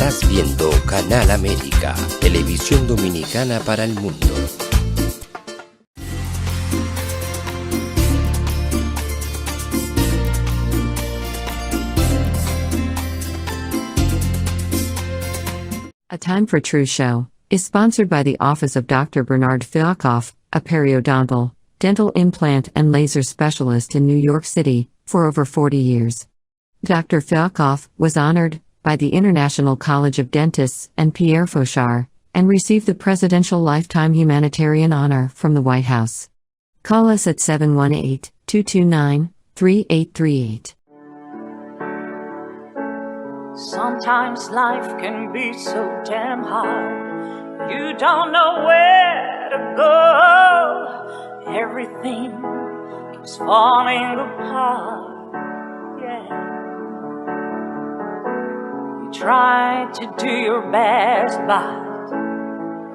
Estás viendo Canal América, televisión dominicana para el mundo. A Time for True show is sponsored by the Office of Dr. Bernard Fialkoff, a periodontal, dental implant and laser specialist in New York City, for over 40 years. Dr. Fialkoff was honored by the International College of Dentists and Pierre Fauchard, and received the Presidential Lifetime Humanitarian Honor from the White House. Call us at 718-229-3838. Sometimes life can be so damn hard, you don't know where to go. Everything keeps falling apart, yeah. You try to do your best, but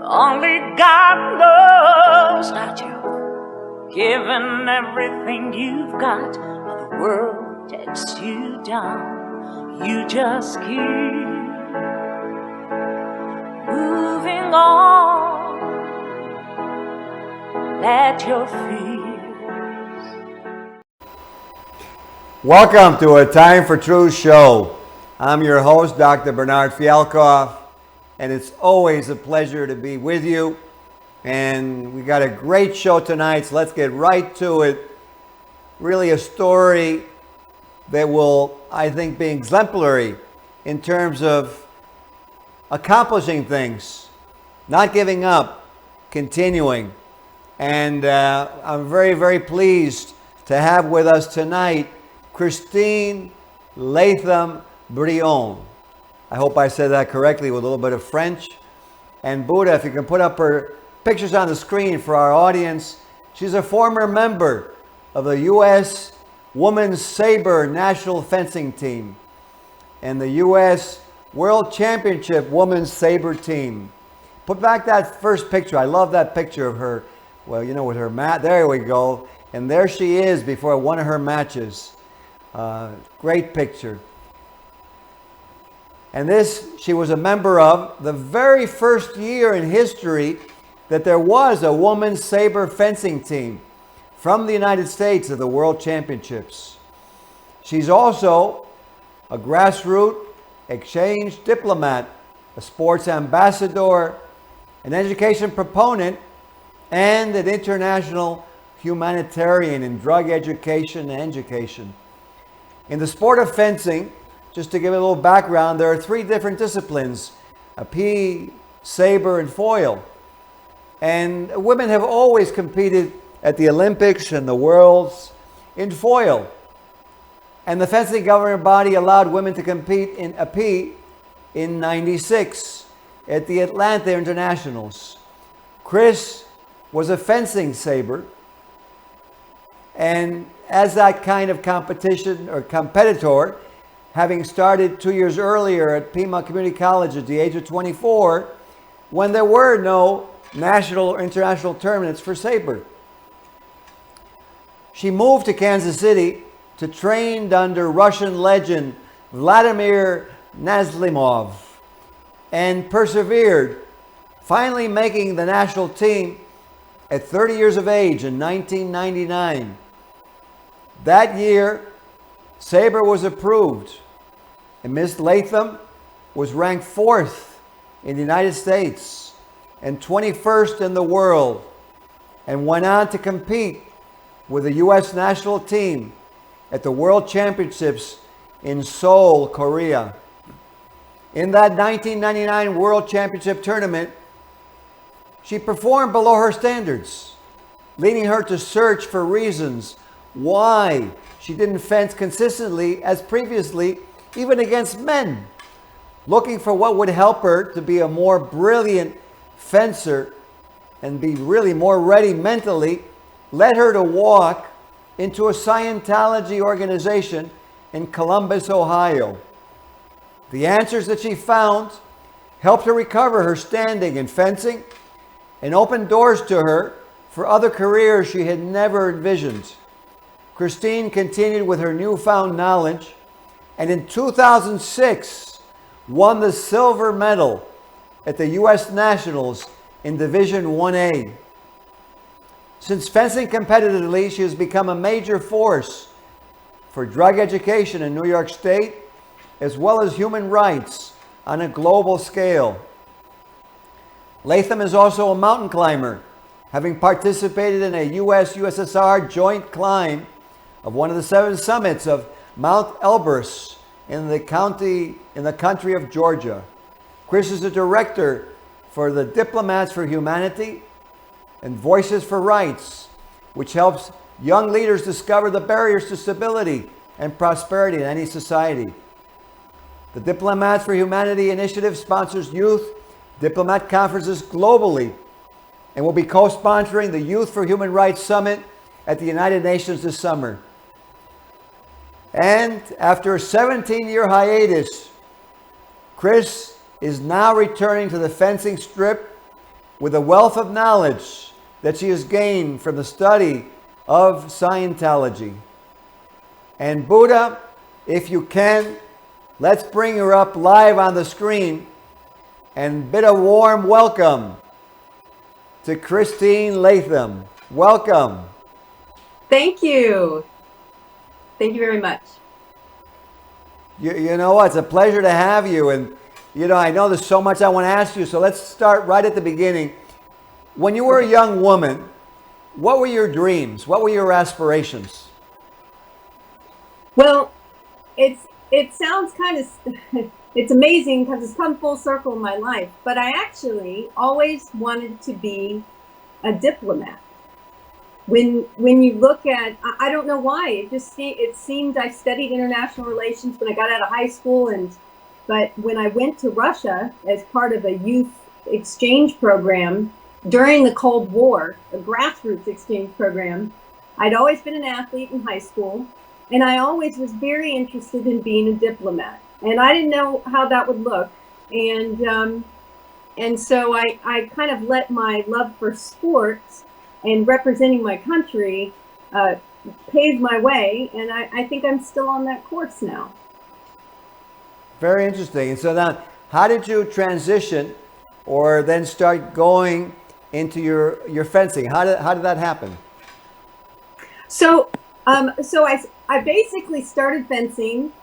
only God knows that you've given everything you've got, but the world takes you down. You just keep moving on. Let your fears. Welcome to A Time for True show. I'm your host, Dr. Bernard Fialkoff, and it's always a pleasure to be with you. And we got a great show tonight, so let's get right to it. Really a story that will, I think, be exemplary in terms of accomplishing things, not giving up, continuing. And I'm very, very pleased to have with us tonight Christine Latham-Brillon. I hope I said that correctly with a little bit of French. And Buddha, if you can put up her pictures on the screen for our audience. She's a former member of the U.S. Women's Sabre National Fencing Team and the U.S. World Championship Women's Sabre Team. Put back that first picture. I love that picture of her. Well, you know, with her mat. There we go. And there she is before one of her matches. Great picture. And this, she was a member of the very first year in history that there was a women's saber fencing team from the United States of the World Championships. She's also a grassroots exchange diplomat, a sports ambassador, an education proponent, and an international humanitarian in drug education and education. In the sport of fencing, just to give it a little background, there are three different disciplines: épée, saber, and foil. And women have always competed at the Olympics and the Worlds in foil. And the fencing governing body allowed women to compete in épée in '96 at the Atlanta Internationals. Chris was a fencing saber, and as that kind of competition or competitor, having started 2 years earlier at Pima Community College at the age of 24, when there were no national or international tournaments for saber. She moved to Kansas City to train under Russian legend Vladimir Nazlimov and persevered, finally making the national team at 30 years of age in 1999. That year, saber was approved, and Miss Latham was ranked 4th in the United States and 21st in the world, and went on to compete with the U.S. national team at the World Championships in Seoul, Korea. In that 1999 World Championship tournament, she performed below her standards, leading her to search for reasons why she didn't fence consistently as previously, even against men. Looking for what would help her to be a more brilliant fencer and be really more ready mentally, led her to walk into a Scientology organization in Columbus, Ohio. The answers that she found helped her recover her standing in fencing and opened doors to her for other careers she had never envisioned. Christine continued with her newfound knowledge, and in 2006 won the silver medal at the U.S. Nationals in Division 1A. Since fencing competitively, she has become a major force for drug education in New York State, as well as human rights on a global scale. Latham is also a mountain climber, having participated in a U.S.-USSR joint climb of one of the 7 summits of Mount Elbrus in the country of Georgia. Chris is a director for the Diplomats for Humanity and Voices for Rights, which helps young leaders discover the barriers to stability and prosperity in any society. The Diplomats for Humanity initiative sponsors youth diplomat conferences globally and will be co-sponsoring the Youth for Human Rights Summit at the United Nations this summer. And after a 17-year hiatus, Chris is now returning to the fencing strip with a wealth of knowledge that she has gained from the study of Scientology. And Buddha, if you can, let's bring her up live on the screen and bid a warm welcome to Christine Latham. Welcome. Thank you. Thank you very much. You know what? It's a pleasure to have you. And, you know, I know there's so much I want to ask you. So let's start right at the beginning. When you were a young woman, what were your dreams? What were your aspirations? Well, it sounds kind of, it's amazing because it's come full circle in my life, but I actually always wanted to be a diplomat. When you look at, I don't know why, it seemed I studied international relations when I got out of high school, but when I went to Russia as part of a youth exchange program during the Cold War, a grassroots exchange program, I'd always been an athlete in high school, and I always was very interested in being a diplomat. And I didn't know how that would look. And so I kind of let my love for sports and representing my country pave my way. And I think I'm still on that course now. Very interesting. And so now, how did you transition or then start going into your fencing? How did that happen? So I basically started fencing.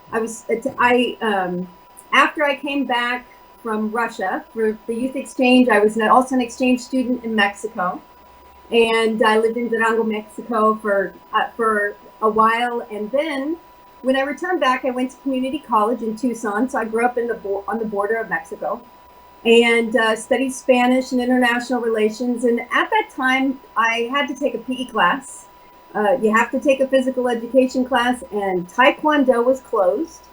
After I came back from Russia for the youth exchange, I was also an exchange student in Mexico, and I lived in Durango, Mexico for a while. And then when I returned back, I went to community college in Tucson. So I grew up on the border of Mexico, and studied Spanish and international relations. And at that time, I had to take a PE class. You have to take a physical education class, and Taekwondo was closed.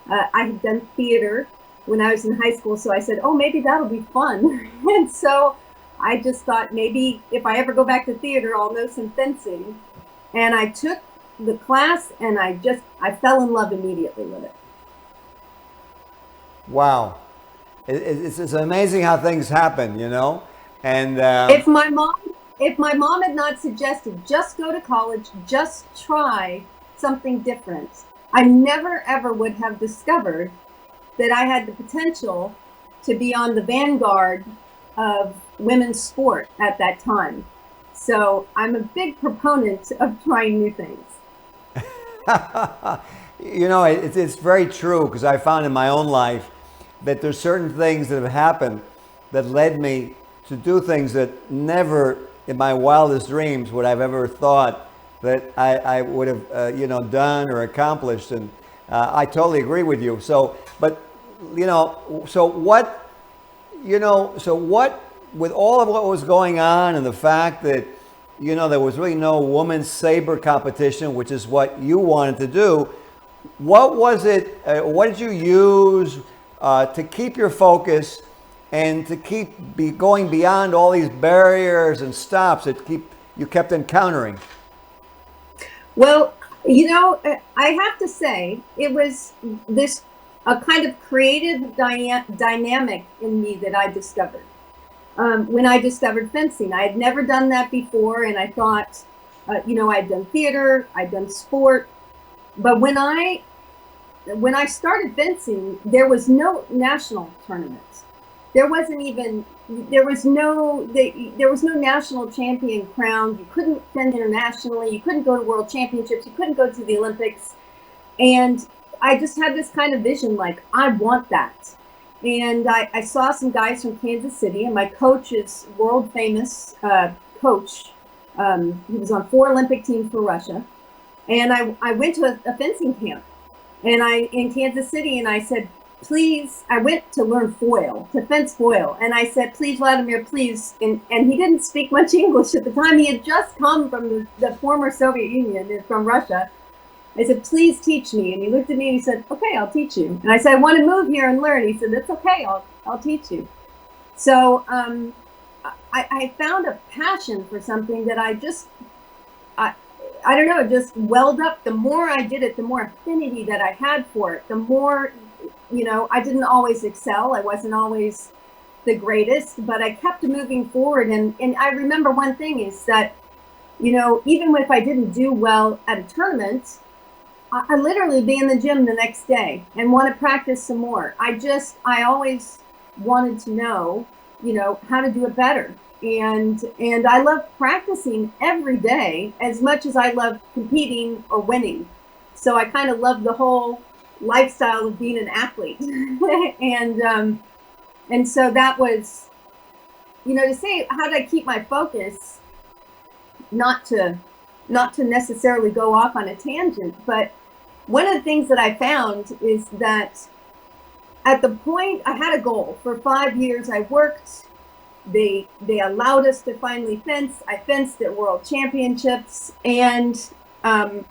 I had done theater when I was in high school, so I said, oh, maybe that'll be fun. And so I just thought maybe if I ever go back to theater, I'll know some fencing. And I took the class, and I fell in love immediately with it. Wow. It's amazing how things happen, you know? And if my mom had not suggested just go to college, just try something different, I never ever would have discovered that I had the potential to be on the vanguard of women's sport at that time. So I'm a big proponent of trying new things. You know, it's very true, because I found in my own life that there's certain things that have happened that led me to do things that never in my wildest dreams would I've ever thought that I would have, done or accomplished. And I totally agree with you. So, but, what, with all of what was going on and the fact that, there was really no women's saber competition, which is what you wanted to do, what was it, what did you use to keep your focus and to keep going beyond all these barriers and stops that you kept encountering? Well, I have to say it was a kind of creative dynamic in me that I discovered when I discovered fencing. I had never done that before, and I thought, I'd done theater, I'd done sport, but when I when I started fencing, there was no national tournament. There was no national champion crowned. You couldn't fence internationally. You couldn't go to world championships. You couldn't go to the Olympics. And I just had this kind of vision, like, I want that. And I saw some guys from Kansas City, and my coach is world famous coach. He was on 4 Olympic teams for Russia. And I went to a fencing camp in Kansas City, and I said, please, I went to learn foil, to fence foil. And I said, please, Vladimir, please. And he didn't speak much English at the time. He had just come from the former Soviet Union, from Russia. I said, please teach me. And he looked at me and he said, okay, I'll teach you. And I said, I want to move here and learn. He said, that's okay, I'll teach you. So I found a passion for something that I don't know, it just welled up. The more I did it, the more affinity that I had for it. The more, I didn't always excel. I wasn't always the greatest, but I kept moving forward. And I remember one thing is that, even if I didn't do well at a tournament, I literally be in the gym the next day and want to practice some more. I always wanted to know, how to do it better. And I love practicing every day as much as I love competing or winning. So I kind of love the whole lifestyle of being an athlete. and so that was, to say, how did I keep my focus, not to necessarily go off on a tangent, but one of the things that I found is that at the point I had a goal for 5 years, I worked. They allowed us to finally fence. I fenced at world championships, and I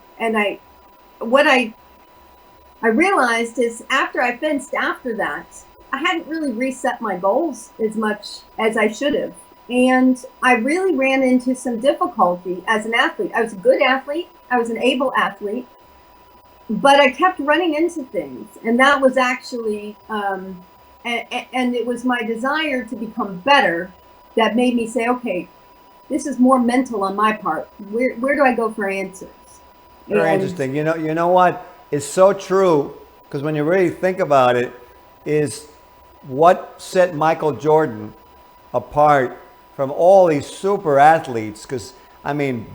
realized is after I fenced after that, I hadn't really reset my goals as much as I should have, and I really ran into some difficulty as an athlete. I was a good athlete. I was an able athlete, but I kept running into things, and that was actually. And it was my desire to become better that made me say, okay, this is more mental on my part. Where do I go for answers? Very interesting. You know what? It's so true, because when you really think about it, is what set Michael Jordan apart from all these super athletes. Because,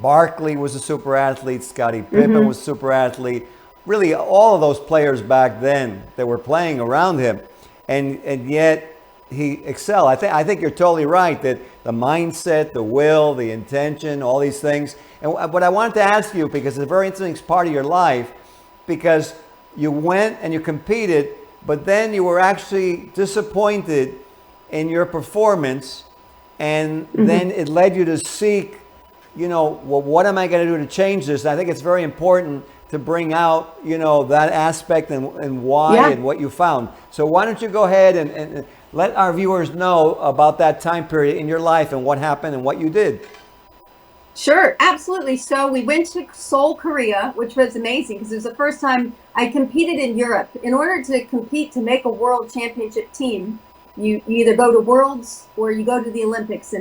Barkley was a super athlete, Scottie Pippen was a super athlete. Really, all of those players back then that were playing around him. And yet he excelled. I think you're totally right that the mindset, the will, the intention, all these things. And what I wanted to ask you, because it's a very interesting part of your life, because you went and you competed, but then you were actually disappointed in your performance, and then it led you to seek, well, what am I going to do to change this? And I think it's very important to bring out, that aspect and why and what you found. So why don't you go ahead and let our viewers know about that time period in your life and what happened and what you did. Sure, absolutely. So we went to Seoul, Korea, which was amazing because it was the first time I competed in Europe. In order to compete to make a world championship team, you either go to Worlds or you go to the Olympics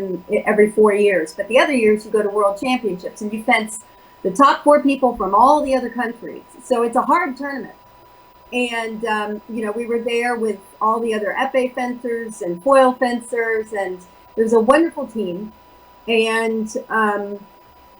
every 4 years. But the other years you go to World Championships and you fence the top 4 people from all the other countries. So it's a hard tournament. And, we were there with all the other épée fencers and foil fencers, and it was a wonderful team. And,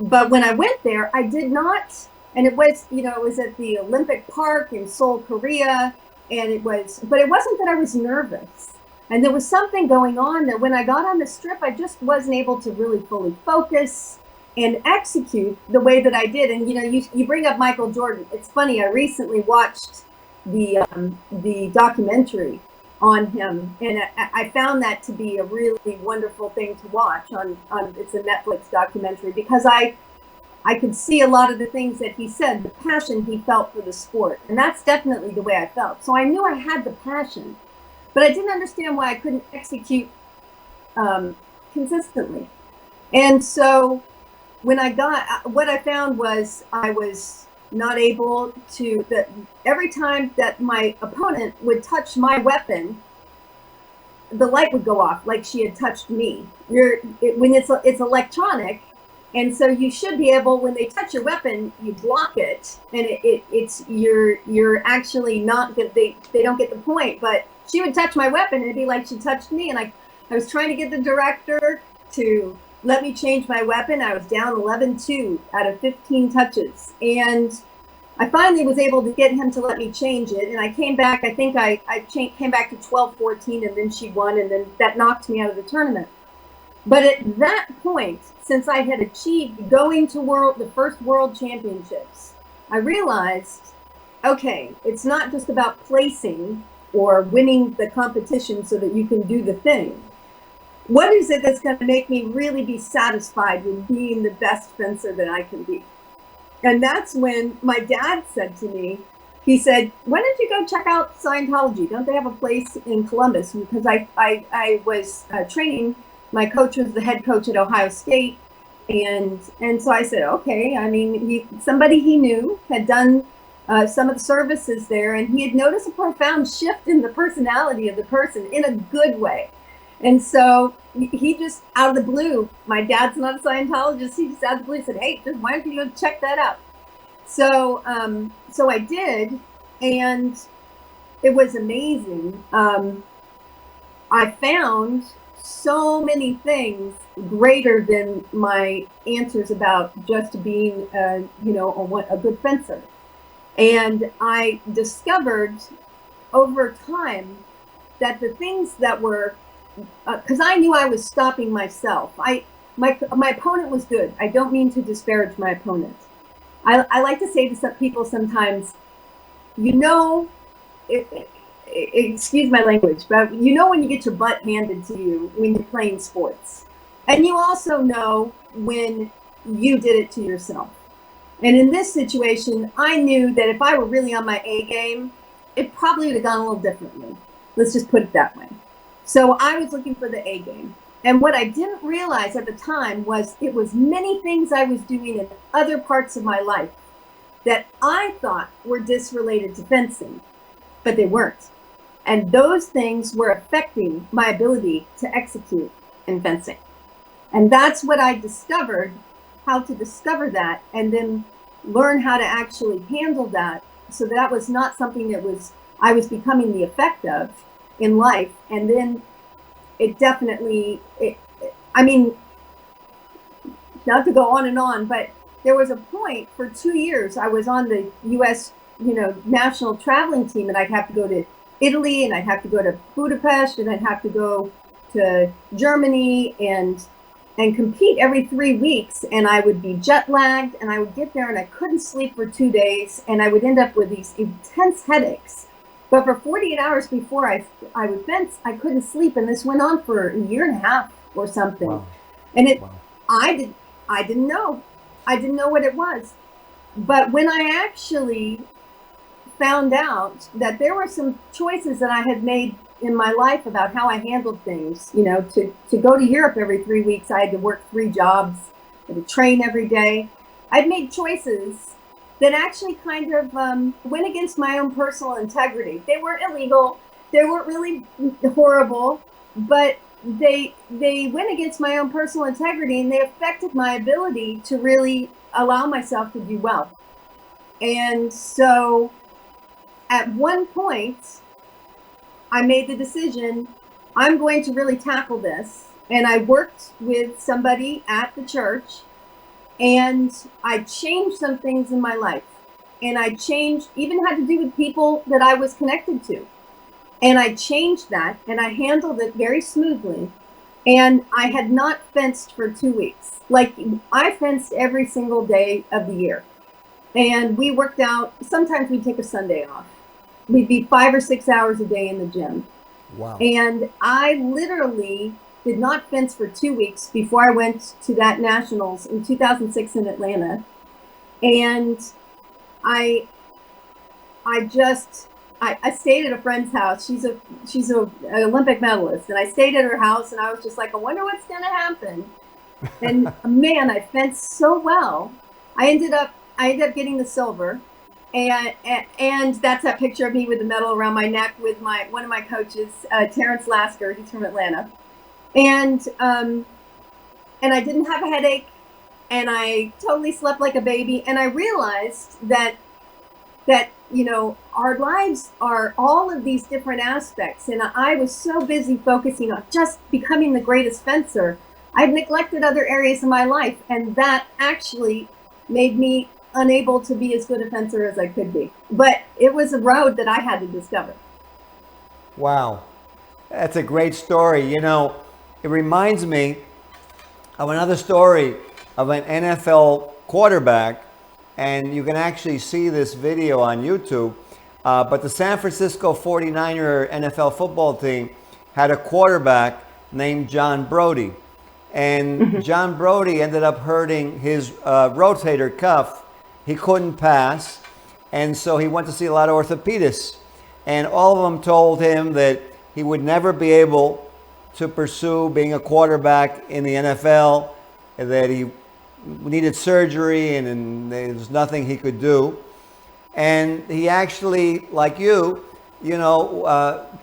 but when I went there, I did not, and it was, it was at the Olympic Park in Seoul, Korea. And but it wasn't that I was nervous. And there was something going on that when I got on the strip, I just wasn't able to really fully focus and execute the way that I did. And you bring up Michael Jordan. It's funny. I recently watched the documentary on him, and I found that to be a really wonderful thing to watch. On it's a Netflix documentary because I could see a lot of the things that he said, the passion he felt for the sport, and that's definitely the way I felt. So I knew I had the passion, but I didn't understand why I couldn't execute consistently. And so when what I found was I was not able to, that every time that my opponent would touch my weapon, the light would go off like she had touched me. When it's electronic, And so you should be able, when they touch your weapon, you block it, and you're actually not good. They don't get the point. But she would touch my weapon, and it'd be like she touched me. And I was trying to get the director to let me change my weapon. I was down 11-2 out of 15 touches, and I finally was able to get him to let me change it. And I came back. I think I came back to 12-14, and then she won, and then that knocked me out of the tournament. But at that point, since I had achieved going to the first world championships, I realized, okay, it's not just about placing or winning the competition so that you can do the thing. What is it that's going to make me really be satisfied with being the best fencer that I can be? And that's when my dad said to me, he said, why don't you go check out Scientology? Don't they have a place in Columbus? Because I was training. My coach was the head coach at Ohio State. And so I said, okay. I mean, somebody he knew had done some of the services there, and he had noticed a profound shift in the personality of the person in a good way. And so he just, out of the blue, my dad's not a Scientologist, he just out of the blue said, hey, just why don't you go check that out? So I did, and it was amazing. I found so many things greater than my answers about just being, a good fencer. And I discovered over time that the things that were, because I knew I was stopping myself. My opponent was good. I don't mean to disparage my opponent. I like to say to some people sometimes, excuse my language, but when you get your butt handed to you when you're playing sports. And you also know when you did it to yourself. And in this situation, I knew that if I were really on my A game, it probably would have gone a little differently. Let's just put it that way. So I was looking for the A game. And what I didn't realize at the time was it was many things I was doing in other parts of my life that I thought were disrelated to fencing, but they weren't. And those things were affecting my ability to execute in fencing. And that's what I discovered, how to discover that, and then learn how to actually handle that. So that was not something that I was becoming the effect of in life. And then it definitely, not to go on and on, but there was a point for 2 years I was on the U.S. national traveling team, and I'd have to go to Italy, and I'd have to go to Budapest, and I'd have to go to Germany and compete every 3 weeks. And I would be jet lagged, and I would get there and I couldn't sleep for 2 days, and I would end up with these intense headaches. But for 48 hours before I would fence, I couldn't sleep, and this went on for a year and a half or something. Wow. And I didn't know. I didn't know what it was. But when I actually found out that there were some choices that I had made in my life about how I handled things, to go to Europe every 3 weeks, I had to work 3 jobs, I had to train every day. I'd made choices that actually kind of went against my own personal integrity. They weren't illegal, they weren't really horrible, but they went against my own personal integrity, and they affected my ability to really allow myself to do well. And so at one point, I made the decision, I'm going to really tackle this. And I worked with somebody at the church, and I changed some things in my life. And I changed, even had to do with people that I was connected to. And I changed that, and I handled it very smoothly. And I had not fenced for 2 weeks. Like, I fenced every single day of the year. And we worked out, sometimes we'd take a Sunday off. We'd be 5 or 6 hours a day in the gym. Wow. And I literally did not fence for 2 weeks before I went to that nationals in 2006 in Atlanta. And I stayed at a friend's house. She's an Olympic medalist, and I stayed at her house, and I was just like, I wonder what's going to happen. And man, I fenced so well. I ended up getting the silver, and that's that picture of me with the medal around my neck with one of my coaches, Terrence Lasker. He's from Atlanta, and I didn't have a headache, and I totally slept like a baby. And I realized that our lives are all of these different aspects. And I was so busy focusing on just becoming the greatest fencer, I'd neglected other areas of my life, and that actually made me unable to be as good a fencer as I could be. But it was a road that I had to discover. Wow. That's a great story. It reminds me of another story of an NFL quarterback, and you can actually see this video on YouTube. But the San Francisco 49er NFL football team had a quarterback named John Brody. And John Brody ended up hurting his rotator cuff. He couldn't pass. And so he went to see a lot of orthopedists. And all of them told him that he would never be able to pursue being a quarterback in the NFL, that he needed surgery and there's nothing he could do. And he actually, like you,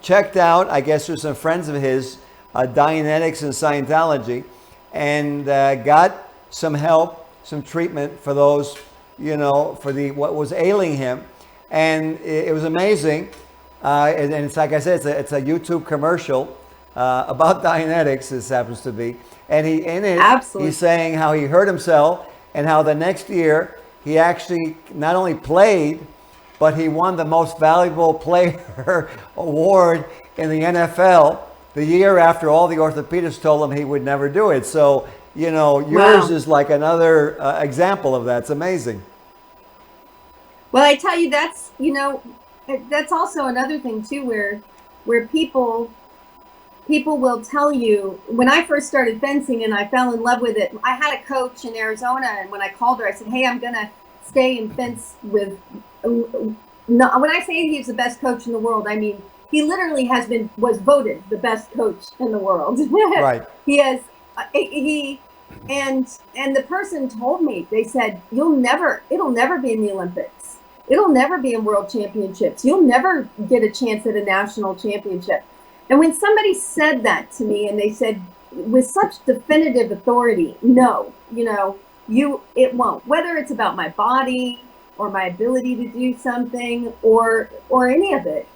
checked out, I guess, through some friends of his, Dianetics and Scientology, and got some help, some treatment for those, for what was ailing him. And it was amazing. And it's like I said, it's a YouTube commercial about Dianetics, this happens to be. And he's saying how he hurt himself and how the next year he actually not only played, but he won the most valuable player award in the NFL the year after all the orthopedists told him he would never do it. So, yours is like another example of that. It's amazing. Well, I tell you, that's also another thing too, where people will tell you. When I first started fencing and I fell in love with it, I had a coach in Arizona, and when I called her, I said, "Hey, I'm gonna stay and fence with." No, when I say he's the best coach in the world, I mean he literally was voted the best coach in the world. Right. He has. And the person told me, they said, it'll never be in the Olympics. It'll never be in world championships. You'll never get a chance at a national championship. And when somebody said that to me, and they said with such definitive authority, no, it won't, whether it's about my body or my ability to do something or any of it.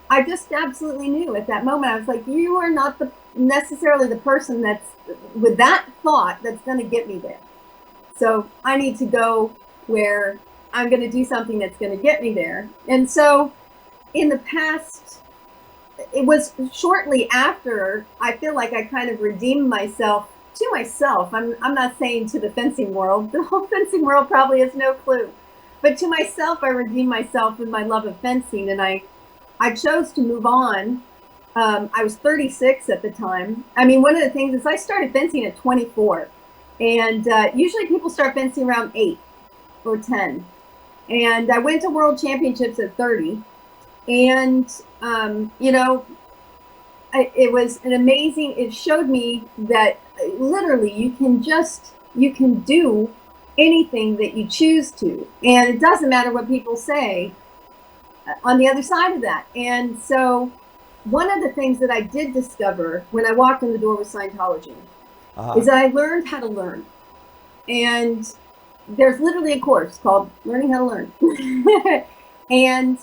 I just absolutely knew at that moment. I was like, you are not necessarily the person that's with that thought that's going to get me there. So I need to go where I'm going to do something that's going to get me there. And so in the past, it was shortly after, I feel like I kind of redeemed myself to myself. I'm not saying to the fencing world. The whole fencing world probably has no clue. But to myself, I redeemed myself with my love of fencing, and I chose to move on. I was 36 at the time. I mean, one of the things is I started fencing at 24. And usually people start fencing around 8 or 10. And I went to world championships at 30. And, it was an amazing, it showed me that literally you can do anything that you choose to. And it doesn't matter what people say on the other side of that. And so one of the things that I did discover when I walked in the door with Scientology is that I learned how to learn. And there's literally a course called Learning How to Learn. And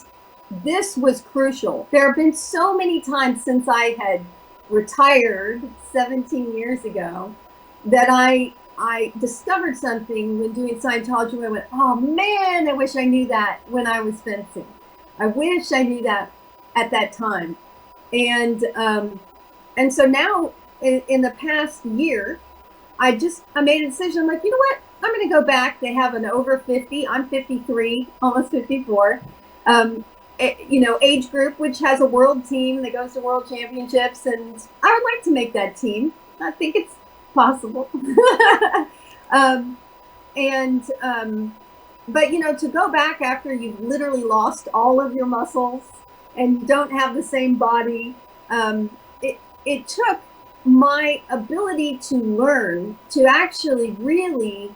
this was crucial. There have been so many times since I had retired 17 years ago that I discovered something when doing Scientology where I went, oh man, I wish I knew that when I was fencing. I wish I knew that at that time. And so now in the past year, I made a decision. I'm like, you know what? I'm going to go back. They have an over 50. I'm 53, almost 54. Age group, which has a world team that goes to world championships. And I would like to make that team. I think it's possible. But to go back after you've literally lost all of your muscles and you don't have the same body, it took my ability to learn to actually really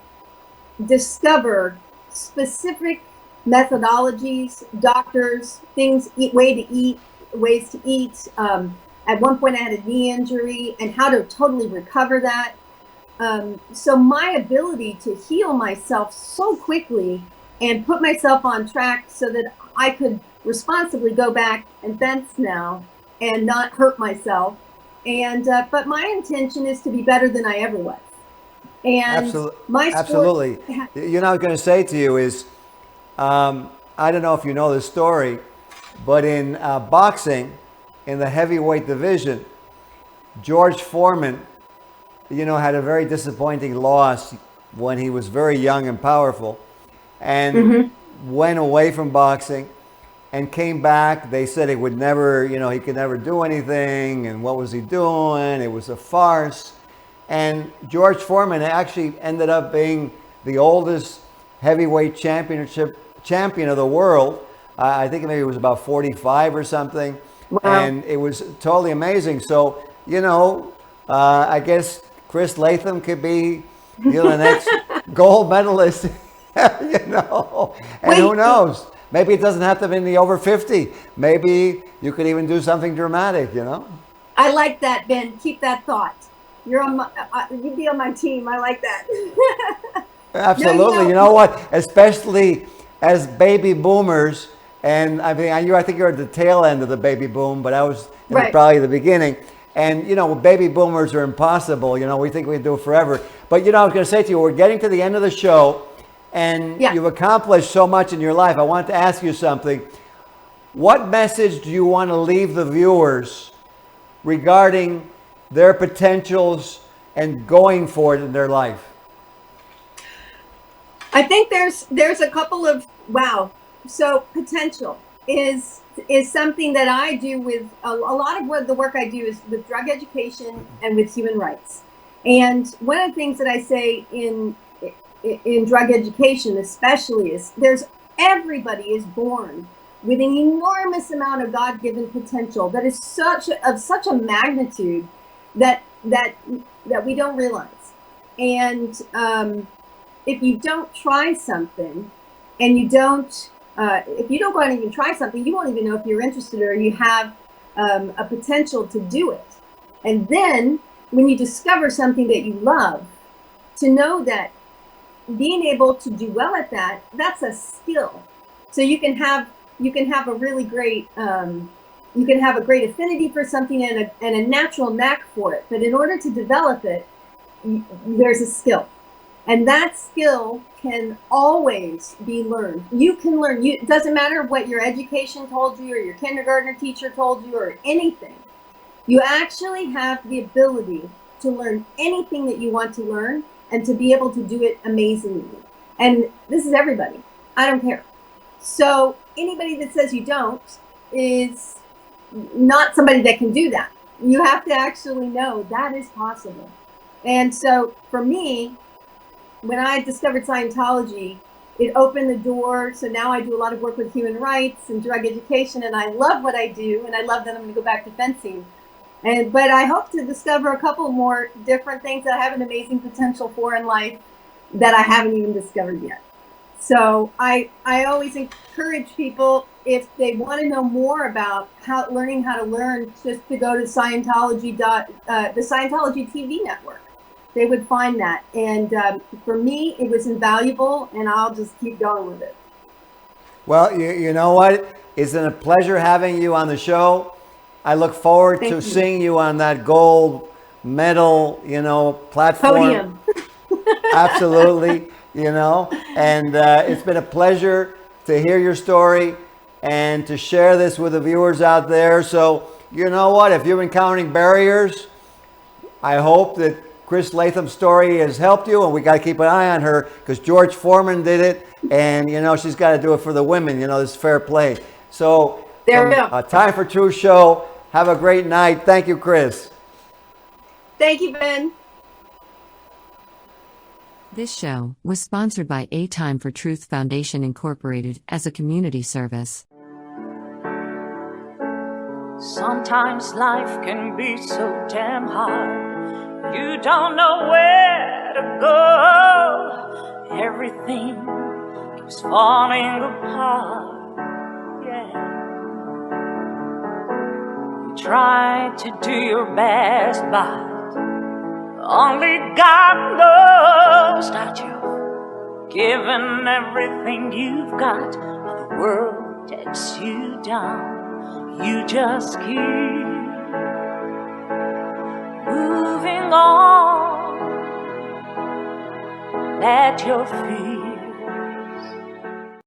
discover specific methodologies, doctors, ways to eat. At one point I had a knee injury and how to totally recover that. so my ability to heal myself so quickly and put myself on track so that I could responsibly go back and fence now and not hurt myself. And but my intention is to be better than I ever was. And my sport, Absolutely. You know, I was going to say to you is, I don't know if you know this story, but in boxing, in the heavyweight division, George Foreman, you know, had a very disappointing loss when he was very young and powerful, and went away from boxing and came back. They said he would never, you know, he could never do anything, and what was he doing? It was a farce. And George Foreman actually ended up being the oldest heavyweight champion of the world. I think maybe it was about 45 or something. wow. And it was totally amazing. So, you know, I guess Chris Latham could be, you know, the next gold medalist, you know, and Wait. who knows? Maybe it doesn't have to be in the over 50. Maybe you could even do something dramatic, you know? I like that, Ben. Keep that thought. You're on my, you'd be on my team. I like that. Absolutely. You know what? Especially as baby boomers, and I mean, I think you're at the tail end of the baby boom, but I was Right. probably the beginning. And, you know, baby boomers are impossible. You know, we think we can do it forever. But, you know, I was going to say to you, we're getting to the end of the show, and Yeah. you've accomplished so much in your life. I wanted to ask you something. What message do you want to leave the viewers regarding their potentials and going for it in their life? I think there's a couple of wow. So potential is something that I do with a lot of what the work I do is with drug education and with human rights. And one of the things that I say in drug education especially is everybody is born with an enormous amount of God-given potential that is such a magnitude that we don't realize. And if you don't try something, and if you don't go out and even try something, you won't even know if you're interested or you have a potential to do it. And then when you discover something that you love, to know that being able to do well at that, that's a skill. So you can have a really great you can have a great affinity for something and a natural knack for it. But in order to develop it, there's a skill. And that skill can always be learned. You can learn. It doesn't matter what your education told you or your kindergartner teacher told you or anything. You actually have the ability to learn anything that you want to learn and to be able to do it amazingly. And this is everybody. I don't care. So anybody that says you don't is not somebody that can do that. You have to actually know that is possible. And so for me, when I discovered Scientology, it opened the door. So now I do a lot of work with human rights and drug education, and I love what I do, and I love that I'm going to go back to fencing. But I hope to discover a couple more different things that I have an amazing potential for in life that I haven't even discovered yet. So I always encourage people, if they want to know more about learning how to learn, just to go to Scientology the Scientology TV network. They would find that. And for me, it was invaluable, and I'll just keep going with it. Well, you know what? It's been a pleasure having you on the show. I look forward to seeing you on that gold medal, you know, platform. Podium. Absolutely, you know. And it's been a pleasure to hear your story and to share this with the viewers out there. So, you know what? If you're encountering barriers, I hope that Chris Latham's story has helped you, and we got to keep an eye on her because George Foreman did it, and you know she's got to do it for the women. You know, this fair play. So there we go. Time for Truth show. Have a great night. Thank you, Chris. Thank you, Ben. This show was sponsored by A Time for Truth Foundation Incorporated as a community service. Sometimes life can be so damn hard. You don't know where to go. Everything keeps falling apart. Yeah. You try to do your best, but Only God knows that you've given everything you've got. The world takes you down. You just keep moving on. Let your feet